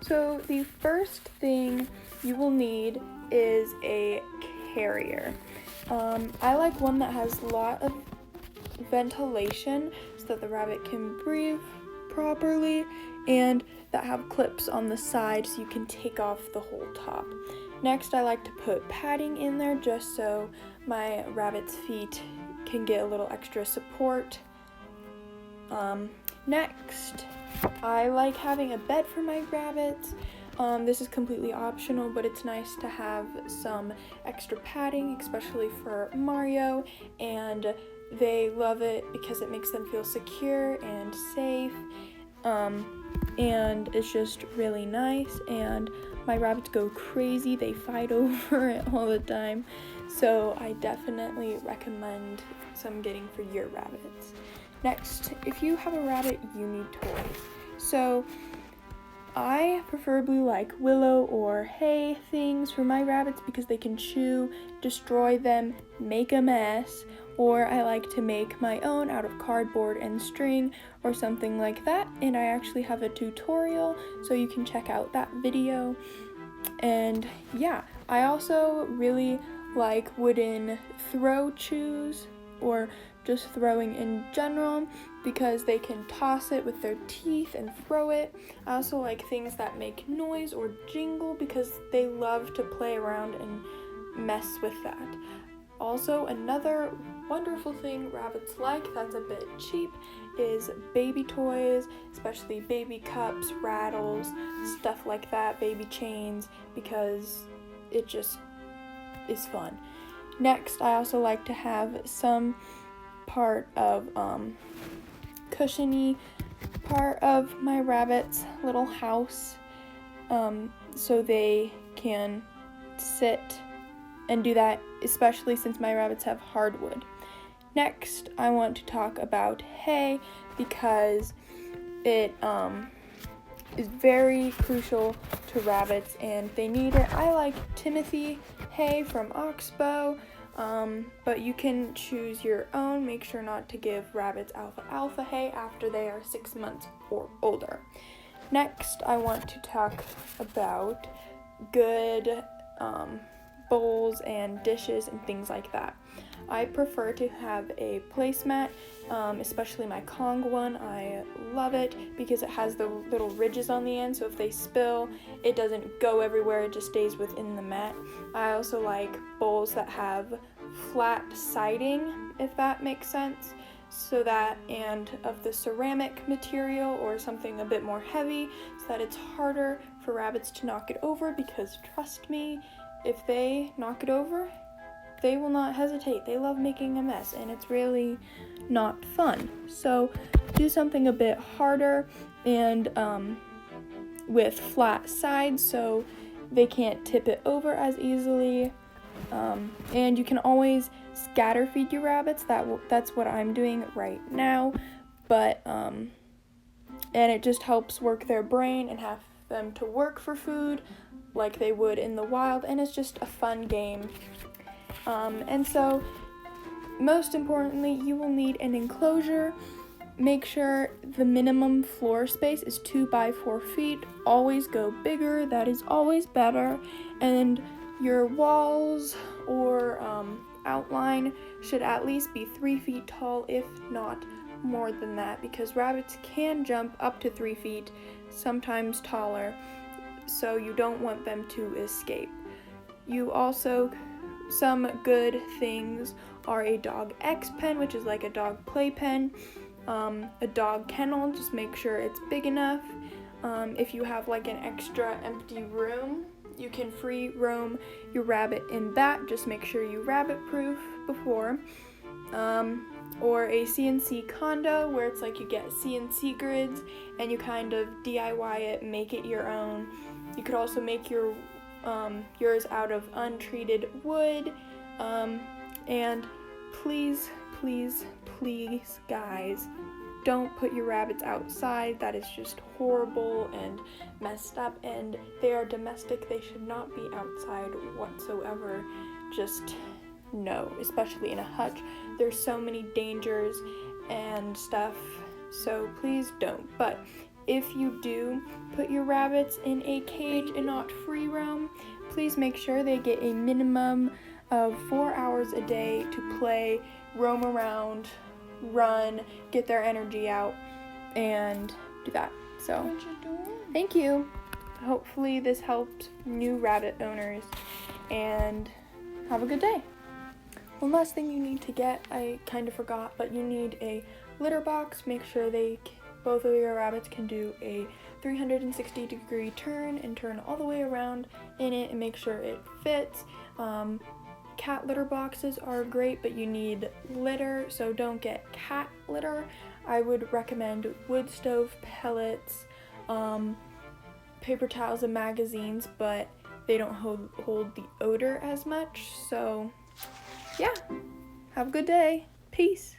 So the first thing you will need is a carrier. I like one that has a lot of ventilation so that the rabbit can breathe properly, and that have clips on the side so you can take off the whole top. Next, I like to put padding in there just so my rabbit's feet can get a little extra support. Next, I like having a bed for my rabbits. This is completely optional, but it's nice to have some extra padding, especially for Mario, and they love it because it makes them feel secure and safe, and it's just really nice, and my rabbits go crazy. They fight over it all the time, so I definitely recommend some getting for your rabbits. Next, if you have a rabbit, you need toys. So I preferably like willow or hay things for my rabbits because they can chew, destroy them, make a mess, or I like to make my own out of cardboard and string or something like that, and I actually have a tutorial, so you can check out that video. And yeah, I also really like wooden throw chews, or just throwing in general, because they can toss it with their teeth and throw it. I also like things that make noise or jingle because they love to play around and mess with that. Also, another wonderful thing rabbits like that's a bit cheap is baby toys, especially baby cups, rattles, stuff like that, baby chains, because it just is fun. Next, I also like to have some part of cushiony part of my rabbit's little house, so they can sit and do that, especially since my rabbits have hardwood. Next, I want to talk about hay because it is very crucial to rabbits and they need it. I like Timothy hay from Oxbow, but you can choose your own. Make sure not to give rabbits alfalfa hay after they are 6 months or older. Next, I want to talk about good bowls and dishes and things like that. I prefer to have a placemat, especially my Kong one. I love it because it has the little ridges on the end, so if they spill, it doesn't go everywhere, it just stays within the mat. I also like bowls that have flat siding, if that makes sense, so that, and of the ceramic material or something a bit more heavy, so that it's harder for rabbits to knock it over, because trust me, if they knock it over, they will not hesitate. They love making a mess, and it's really not fun. So do something a bit harder and with flat sides so they can't tip it over as easily. And you can always scatter feed your rabbits. That's what I'm doing right now. But and it just helps work their brain and have them to work for food like they would in the wild, and it's just a fun game. And so, most importantly, you will need an enclosure. Make sure the minimum floor space is 2 by 4 feet. Always go bigger, that is always better. And your walls or outline should at least be 3 feet tall, if not more than that, because rabbits can jump up to 3 feet, sometimes taller, so you don't want them to escape. You also, some good things are a dog X pen, which is like a dog playpen, a dog kennel, just make sure it's big enough. If you have like an extra empty room, you can free roam your rabbit in that, just make sure you rabbit proof before. Or a CNC condo, where it's like you get CNC grids and you kind of DIY it, make it your own. You could also make yours out of untreated wood, and please guys, don't put your rabbits outside. That is just horrible and messed up, and they are domestic. They should not be outside whatsoever. Just no, especially in a hutch. There's so many dangers and stuff, so please don't. But if you do put your rabbits in a cage and not free roam, please make sure they get a minimum of 4 hours a day to play, roam around, run, get their energy out, and do that. So, thank you. Hopefully this helps new rabbit owners, and have a good day. One last thing you need to get, I kind of forgot, but you need a litter box. Make sure both of your rabbits can do a 360-degree turn and turn all the way around in it, and make sure it fits. Cat litter boxes are great, but you need litter, so don't get cat litter. I would recommend wood stove pellets, paper towels, and magazines, but they don't hold the odor as much. So yeah, have a good day. Peace.